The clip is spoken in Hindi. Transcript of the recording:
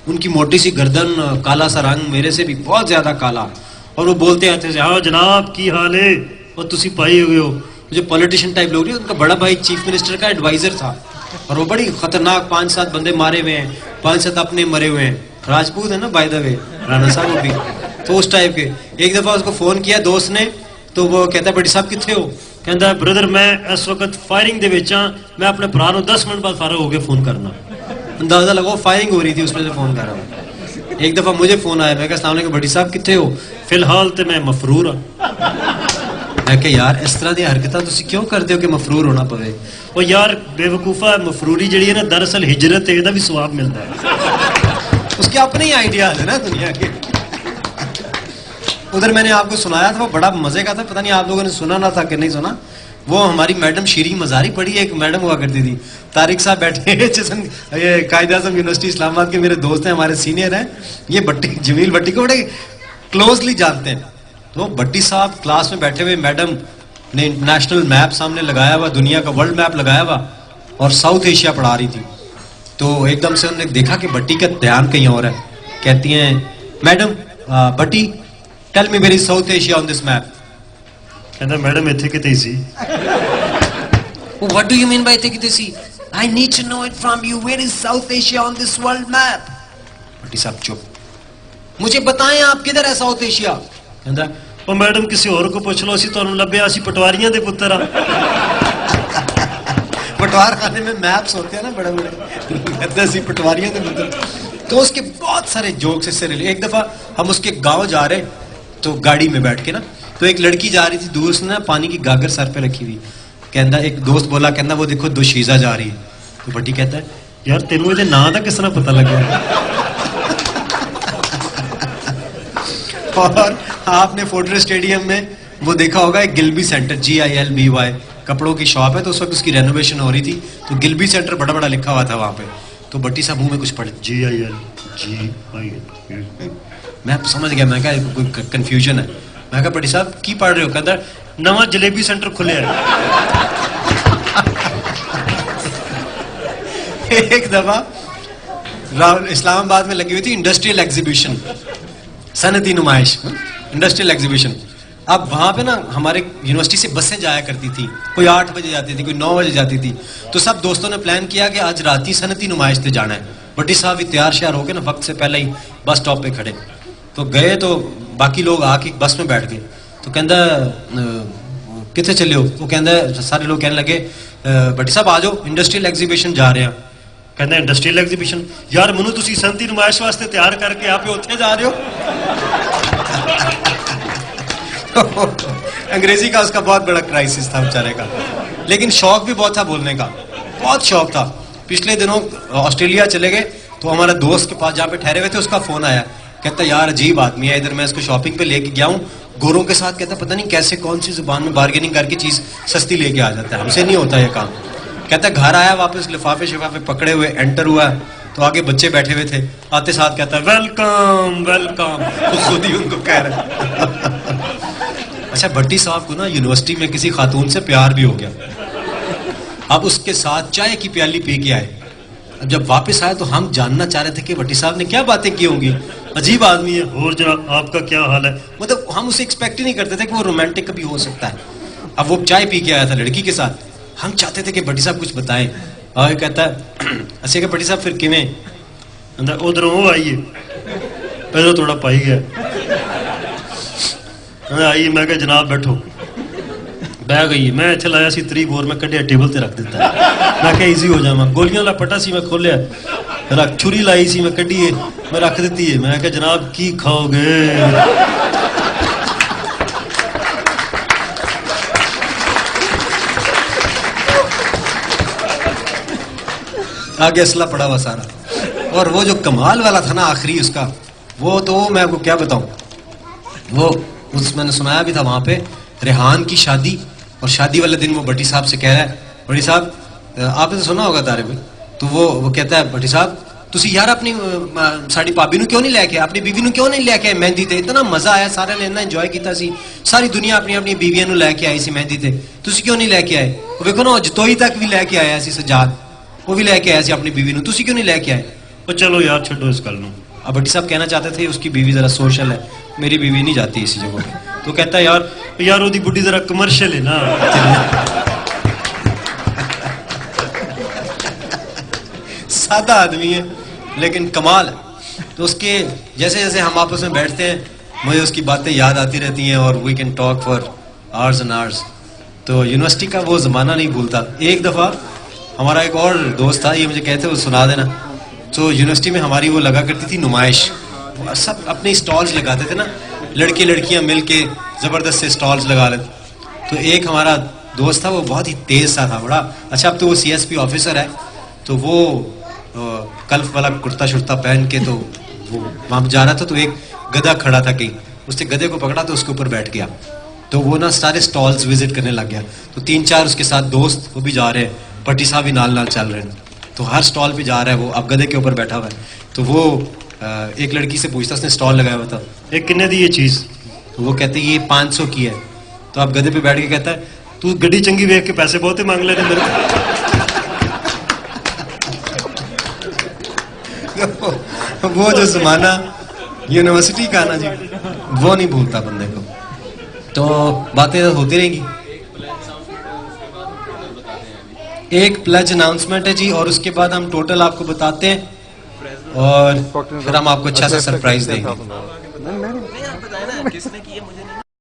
उनकी मोटी सी गर्दन, काला सा रंग, मेरे से भी बहुत ज्यादा काला, और वो बोलते आते थे, हाँ जनाब की हाल है, और तुसी पाई हुए हो। जो पॉलिटिशियन टाइप लोग, उनका बड़ा भाई चीफ मिनिस्टर का एडवाइजर था, और वो बड़ी खतरनाक 5-7 बंदे मारे हुए हैं, 5-7 अपने मरे हुए हैं। राजपूत है ना बाय द वे, राणा साहब भी तो उस टाइप के। एक दफा उसको फोन किया दोस्त ने, तो वो कहता है बड़ी साहब कितने हो? कहता है ब्रदर मैं इस वक्त फायरिंग दे विच हां, मैं अपने भरा नूं 10 मिनट बाद फारग होके फोन करना। अंदाजा लगाओ फायरिंग हो रही थी, उसमें से फोन कर रहा हूँ। एक दफा मुझे फोन आया, मैं कहा अस्सलाम वालेकुम बड़ी साहब कितने हो? फिलहाल तो मैं मफरूर हाँ। मैं कहा यार इस तरह दी हरकतां तुसीं क्यों करदे हो कि मफरूर होना पवे? ओ यार बेवकूफा, मफरूरी जिहड़ी है ना दरअसल हिजरत है, इहदा भी सवाब मिलता है। उसके अपने ही आइडियाज है ना दुनिया के। उधर मैंने आपको सुनाया था, वो बड़ा मजे का था, पता नहीं आप लोगों ने सुना ना था कि नहीं सुना। वो हमारी मैडम शीरी मजारी पढ़ी, एक मैडम हुआ करती थी, तारिक साहब बैठे हैं, ये कायद-ए-आज़म यूनिवर्सिटी इस्लामाबाद के मेरे दोस्त हैं, हमारे सीनियर हैं, ये भट्टी जमील भट्टी को बड़े क्लोजली जानते हैं। तो भट्टी साहब क्लास में बैठे हुए, मैडम ने इंटरनेशनल मैप सामने लगाया हुआ, दुनिया का वर्ल्ड मैप लगाया हुआ, और साउथ एशिया पढ़ा रही थी। तो एकदम से उन्होंने देखा कि भट्टी का ध्यान कहीं और है। कहती हैं madam Bhatti tell me where is South Asia on this map. कहता मैडम इत्थे किते सी। What do you mean by इत्थे किते सी? I need to know it from you, where is South Asia on this world map. Bhatti साहब चुप, मुझे बताएं आप किधर है साउथ एशिया? कहता ओ मैडम किसी और को पूछ लो, असी तुहानू लभ्या, असी पटवारियां दे पुत्तर आ। पटवार खाने में मैप्स होते हैं ना बड़े बड़े, कहते असी पटवारियां दे पुत्तर। तो उसके बहुत सारे जोक्स इससे रिलेटेड। एक दफा हम उसके गांव जा रहे, तो गाड़ी में बैठ के ना, तो एक लड़की जा रही थी, दूर से ना पानी की गागर सर पे रखी हुई। कहता एक दोस्त बोला, कहता वो देखो दुशीजा जा रही है। तो भट्टी कहता है यार तेनू इहदे नां दा किस तरह पता लगा? और आपने फोर्ट्रेस स्टेडियम में वो देखा होगा, एक गिलबी सेंटर GILBY कपड़ों की शॉप है, तो उस वक्त उसकी रेनोवेशन हो रही थी, तो गिलबी सेंटर बड़ा बड़ा लिखा हुआ था वहां पे। तो भट्टी साहब मुंह में कुछ पड़े, GIL। मैं समझ गया, मैं कहा कोई कंफ्यूजन है। मैं कहा भट्टी साहब की पढ़ रहे हो? कहता नवा जलेबी सेंटर खुले है। एक दफा इस्लामाबाद में लगी हुई थी इंडस्ट्रियल एग्जीबिशन, सनती नुमाइश, इंडस्ट्रियल एग्जीबिशन। अब वहां पे ना हमारे यूनिवर्सिटी से बसें जाया करती थी, कोई 8 बजे जाती थी, कोई 9 बजे जाती थी। तो सब दोस्तों ने प्लान किया कि आज रात ही सनती नुमाइश से जाना है। भट्टी साहब भी तैयार श्यार हो गए ना, वक्त से पहले ही बस स्टॉप पे खड़े। तो गए, तो बाकी लोग आके बस में बैठ गए। तो कहता कितने चले हो? वो कहता सारे लोग कहने लगे भट्टी साहब आ जाओ, इंडस्ट्रियल एग्जीबिशन जा रहे हैं। कहते इंडस्ट्रियल एग्जीबिशन? यार मनु तुसी सनती नुमाइश वास्ते तैयार करके आप उत्थे जा रहे हो? अंग्रेजी का उसका बहुत बड़ा क्राइसिस था बेचारे का, लेकिन शौक भी बहुत था बोलने का, बहुत शौक था। पिछले दिनों ऑस्ट्रेलिया चले गए, तो हमारा दोस्त के पास जहाँ पे ठहरे हुए थे उसका फोन आया। कहता यार अजीब आदमी है, इधर मैं इसको शॉपिंग पे लेके गया हूँ गोरों के साथ। कहता पता नहीं कैसे कौन सी जुबान में बार्गेनिंग करके चीज सस्ती लेके आ जाता है, हमसे नहीं होता ये काम। कहता घर आया वापस, लिफाफे शिफाफे पकड़े हुए एंटर हुआ, तो आगे बच्चे बैठे हुए थे, आते साथ कहता वेलकम वेलकम, तो खुद ही उनको कह रहे। अच्छा भट्टी साहब को ना यूनिवर्सिटी में किसी खातून से प्यार भी हो गया, अब उसके साथ चाय की प्याली पी के आए। अब जब वापस आए तो हम जानना चाह रहे थे कि भट्टी साहब ने क्या बातें की होंगी, अजीब आदमी है, और जनाब आपका क्या हाल है। मतलब हम उसे एक्सपेक्ट ही नहीं करते थे कि वो रोमांटिक कभी हो सकता है। अब वो चाय पी के आया था लड़की के साथ, हम चाहते थे कि भट्टी साहब कुछ बताएं। और कहता है अच्छे कि भट्टी साहब फिर किवें? उधरों वो आइए, पहले थोड़ा पाई गया आई। मैं कहा जनाब बैठो, बह गई। मैं इत्थे लाया सी 3 गोर, मैं कढ़िया टेबल ते रख दिता। मैं क्या ईजी हो जावा, गोलियां वाला पटा सी मैं खोलिया, रख छुरी लाई सी मैं कढ़ी, मैं रख दी है। मैं क्या जनाब की खाओगे? आगे असला पड़ा हुआ सारा। और वो जो कमाल वाला था ना आखिरी उसका, वो तो मैं आपको क्या बताऊं, वो उस मैंने सुनाया भी था वहां पे, रेहान की शादी, और शादी वाले दिन वो भट्टी साहब से कह रहा है, भट्टी साहब आपने तो सुना होगा तारे में, तो वो कहता है भट्टी साहब तुसी यार अपनी साड़ी भाभी नू क्यों नहीं लेके आए, अपनी बीवी नू क्यों नहीं लेके आए मेहंदी ते? इतना मजा आया, सारे ने इतना इंजॉय किया सी, सारी दुनिया अपनी अपनी बीवियां नू लेके आई सी मेहंदी ते, तुसी क्यों नहीं लेके आए? वो देखो ना जतोई तक भी लेके आया सी, सजाद वो भी लेके आया सी अपनी बीवी नू, तुसी क्यों नहीं लेके आए? और चलो यार छोड़ो इस गल नूं। अब भट्टी साहब कहना चाहते थे उसकी बीवी जरा सोशल है, मेरी बीवी नहीं जाती इसी जगह पे। तो कहता है यार ओदी बुढ़ी जरा कमर्शियल है ना। सादा आदमी है लेकिन कमाल है। तो उसके जैसे जैसे हम आपस में बैठते हैं मुझे उसकी बातें याद आती रहती हैं और we can talk for hours and hours. तो यूनिवर्सिटी का वो ज़माना नहीं भूलता। एक दफ़ा हमारा एक और दोस्त था, ये मुझे कहते वो सुना देना। तो यूनिवर्सिटी में हमारी वो लगा करती थी नुमाइश, सब अपने स्टॉल्स लगाते थे ना, लड़के लड़कियां मिल के ज़बरदस्त से स्टॉल्स लगा लेते। तो एक हमारा दोस्त था वो बहुत ही तेज़ सा था बड़ा अच्छा। अब तो वो CSP ऑफिसर है। तो वो कल्फ वाला कुर्ता शुर्ता पहन के तो वो वहाँ जा रहा था। तो एक गधा खड़ा था कहीं, उसने गधे को पकड़ा तो उसके ऊपर बैठ गया। तो वो ना सारे स्टॉल्स विजिट करने लग गया। तो 3-4 उसके साथ दोस्त वो भी जा रहे हैं, भट्टी साहब भी नाल चल रहे हैं। तो हर स्टॉल पे जा रहा है वो, अब गधे के ऊपर बैठा हुआ है। तो वो एक लड़की से पूछता, उसने स्टॉल लगाया हुआ था, एक कितने दी ये चीज़? तो वो कहते ये 500 की है। तो अब गधे पे बैठ के कहता है तू गड्डी चंगी वेख के पैसे बहुत ही मांग ले मेरे को। वो जो ज़माना यूनिवर्सिटी का ना जी, वो नहीं भूलता बंदे को। तो बातें होती रहेंगी। एक प्लेज अनाउंसमेंट है जी और उसके बाद हम टोटल आपको बताते हैं और फिर हम आपको अच्छा सा सरप्राइज देंगे।